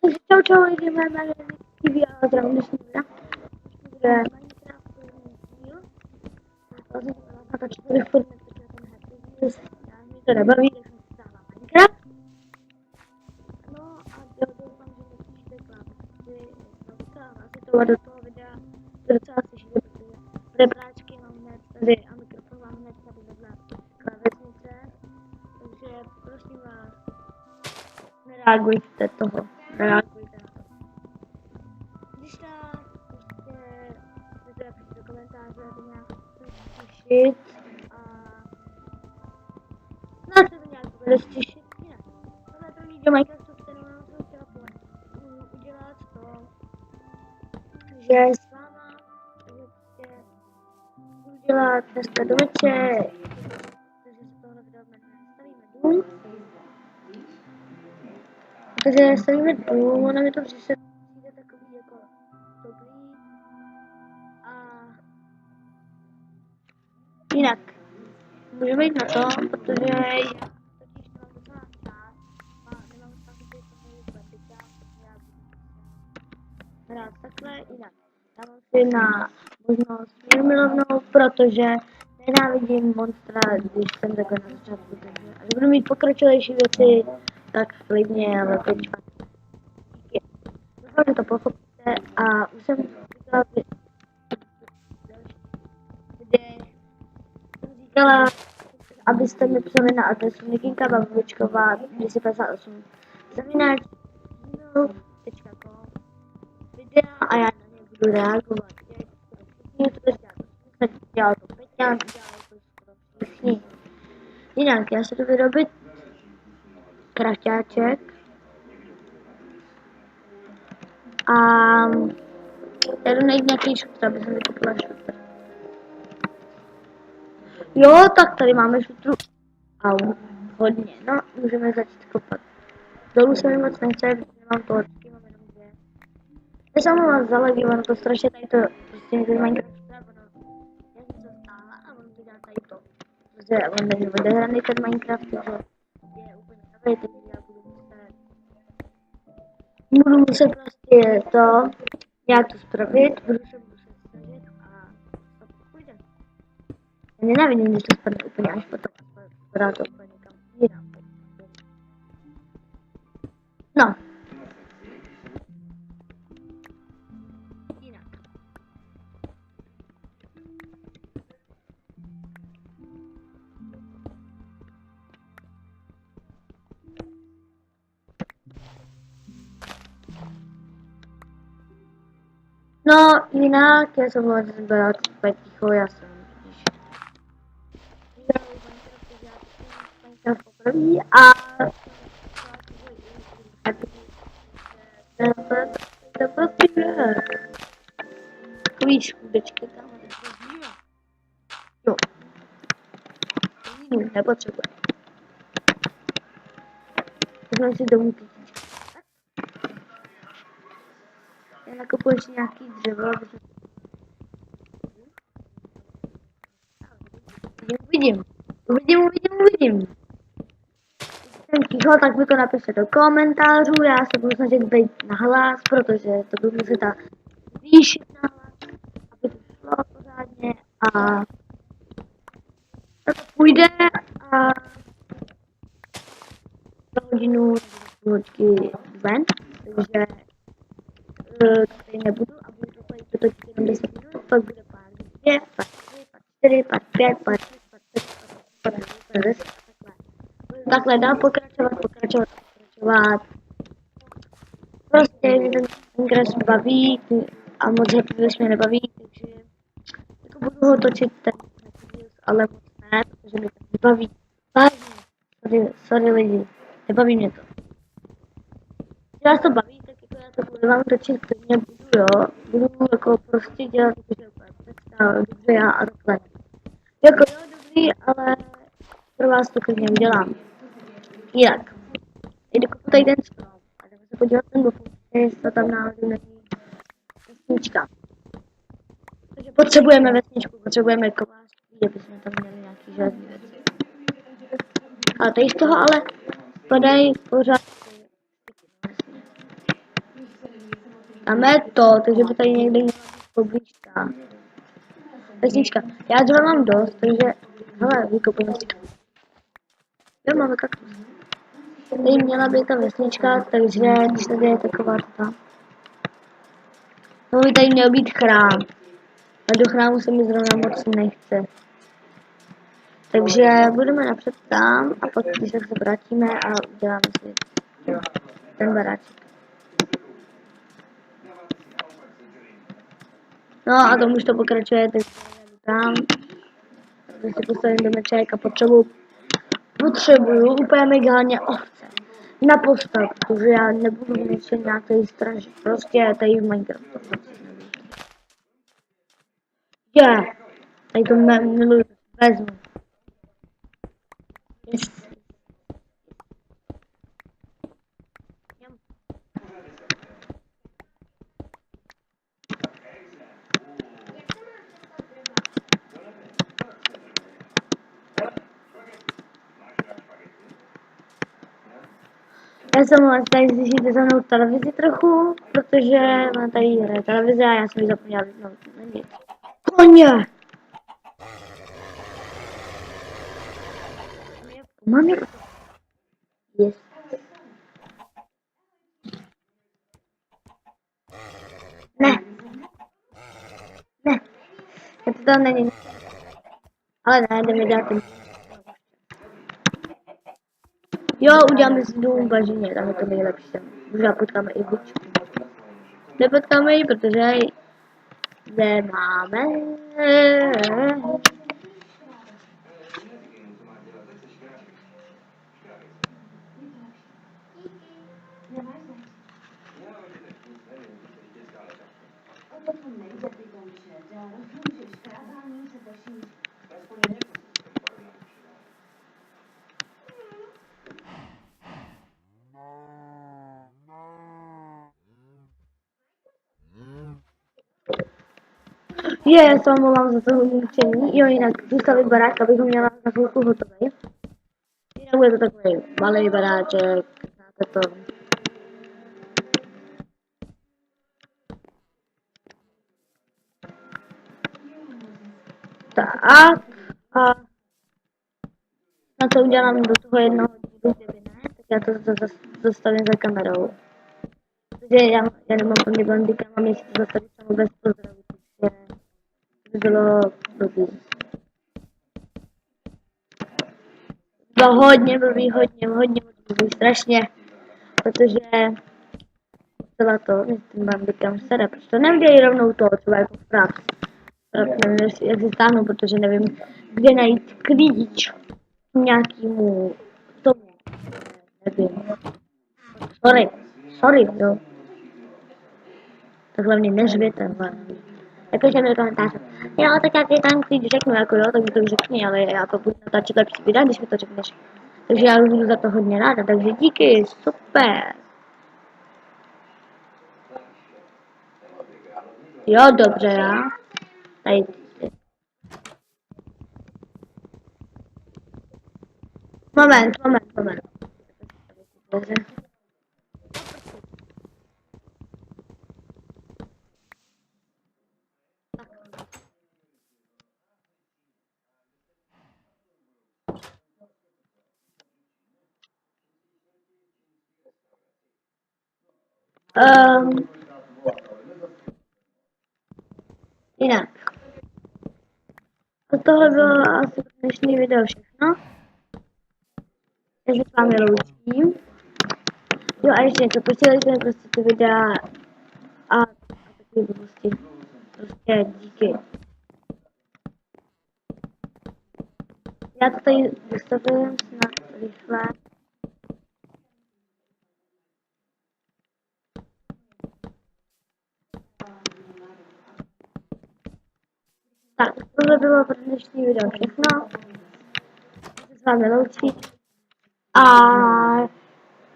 Takže čau čau lidi, moje jméno je Vicky a zdravím dnešní videa. Bude Minecraft díl. Vlastně to byla ta 4 formy, protože ten Happy Wheels, mě to nebaví, tak jsem si stáhla Minecraft. No a doufám, že nepíšete klávesy a vlastně tohle do toho videa to docela slyšíte, protože prepláčky mám hned tady a mikrofon mám hned tady vedle klávesnice. Takže prosím vás, nereagujte toho, nereagujte na to. Když tak prostě můžete napíšet do komentáře, aby nějak stišit a snad se to nějak bude stišit jinak. Tohle je první do Minecraftu, kterou jsem chtěla udělat to, že s váma prostě budu dělat dneska do večer, takže se tohle video jmenuje Stavíme dům. Takže stavíme dům, ono mi to přijde takový jako dobrý a jinak můžeme jít na to, protože já totiž nemám docela čas a nemám čas tady takový bandita, já budu hrát takhle jinak. Dávám si na možnost milovnou, protože nenávidím monstra, když jsem takhle na začátku, takže až budu mít pokročilejší věci, tak klidně, ale teď fakt. Doufám, že to pochopíte a už jsem říkala říkala, abyste mi psali na adresu nikinkababičková 258 @gmail.com videa a já na ně budu reagovat. Dělal to Peťan, dělal to skoro všichni. Jinak, já si jdu vyrobit krafťáček a já jdu najít nějaký šutr, aby jsem vykoupila šutr. Jo, tak tady máme šutru. Au, hodně, no, můžeme začít kopat. Dolů se mi moc nechce, protože nemám tohočky, mám jenom 2. Já jsem vám zalegí, ono to strašně tady to, prostě někdy Minecraft ono, já jsem se stála a ono to dělá tady to. Protože on není odehraný ten Minecraft, takže je úplně nový, takže já budu muset prostě to, jak to spravit, budu se muset snažit a to půjde. Já nenávidím, když to spadne úplně až potom, spadá to úplně někam jinam. No. Jinak. No, jinak, já jsem moc byla úplně ticho, já jsem Minecraft poprvé a takový škůdečky tam jo, nepotřebuje. Vezmeme si domů kytičky. Já nakupuji ještě nějaký dřevo, Uvidím. Jsem ticho, tak mi to napište do komentářů, já se budu snažit být nahlas, protože to budu muset zvýšit nahlas, aby to šlo pořádně a to půjde a za hodinu nebo hodky ven, takže tady nebudu a budu to tady točit jenom 10 minut, pak bude pár 2, pár 3, pár 4, pár 5, pár 6, pár 7, pár 8, pár 10 a takhle. Takhle dál pokračovat. Prostě mě ten Minecraft baví a moc Happy Wheels mě nebaví, takže jako budu ho točit ten Happy Wheels, ale moc ne, protože mě to nebaví. Vážně, sorry lidi, nebaví mě to. Když vás to baví, tak jako já to budu vám točit, klidně budu, jo. Budu jako prostě dělat, jakože úplně představ, dobře já a takhle. Jako jo, dobrý, ale pro vás to klidně udělám. Jinak, jdu koupit tady ten strom a jdeme se podívat ten dokud, jestli tam náhodou není vesnička. Takže potřebujeme vesničku, potřebujeme kovářství, aby jsme tam měli nějaký žádný věci. A tady z toho ale padají pořád Tam je to, takže by tady někde měla být poblížka. Vesnička. Já dřeva mám dost, takže... Hele, vykopujeme si. Jo, máme kaktus. Tady měla být ta vesnička, takže když tady je taková ta... No by tady měl být chrám. A do chrámu se mi zrovna moc nechce. Takže budeme napřed tam a pak když se vrátíme a uděláme si ten baráček. No a tomu už to pokračuje, takže tam. Když si postavím domeček a potřebuju úplně megálně ovce. Na postav, protože já nebudu něco nějak tady stražit. Prostě tady v Minecraftu. Je, tady to miluji, vezmu. Yes. Já jsem vás tady slyšíte za mnou televizi trochu, protože mám tady hraje televize a já jsem ji zapomněla vypnout. Koně! Mám je... Yes. Ne. Ne. To tam není. Ale ne, jdeme dělat ten. Jo, uděláme si dům v bažině, tam je to nejlepší. Možná potkáme i bučku. Nepotkáme ji, protože ji nemáme. Já se omlouvám za to mučení. Jo, jinak zůstavit barák, abych ho měla za chvilku hotový. Jinak bude to takový malý baráček, znáte to. Tak a na to udělám do toho jednoho dílu, kdyby ne, tak já to zastavím za kamerou. Protože já nemám plný bandika, mám ještě to zastavit samo bez pozdravu, takže by bylo blbý. Bylo hodně blbý, hodně strašně, protože celá to, ten bandikam sere, proč to neudělají rovnou to, třeba jako frap. Nevím, jak si stáhnu, protože nevím, kde najít klíč k nějakému tomu, nevím. Sorry, jo. Tak hlavně neřvěte, jakože mi do komentáře. Jo, tak já ti tam klíč řeknu, jako jo, tak mi to řekni, ale já to budu natáčet lepší videa, když mi to řekneš. Takže já budu za to hodně ráda, takže díky, super. Jo, dobře, já. Tady. Moment. Dobře. Jinak. A tohle bylo asi dnešní video všechno. Takže s vámi loučím. Jo a ještě něco, posílejte mi prostě ty videa a takové blbosti. Prostě díky. Já to tady vystavím snad rychle. Tak, tohle bylo pro dnešní video všechno. Se s vámi loučím. A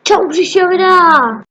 čau příštího videa!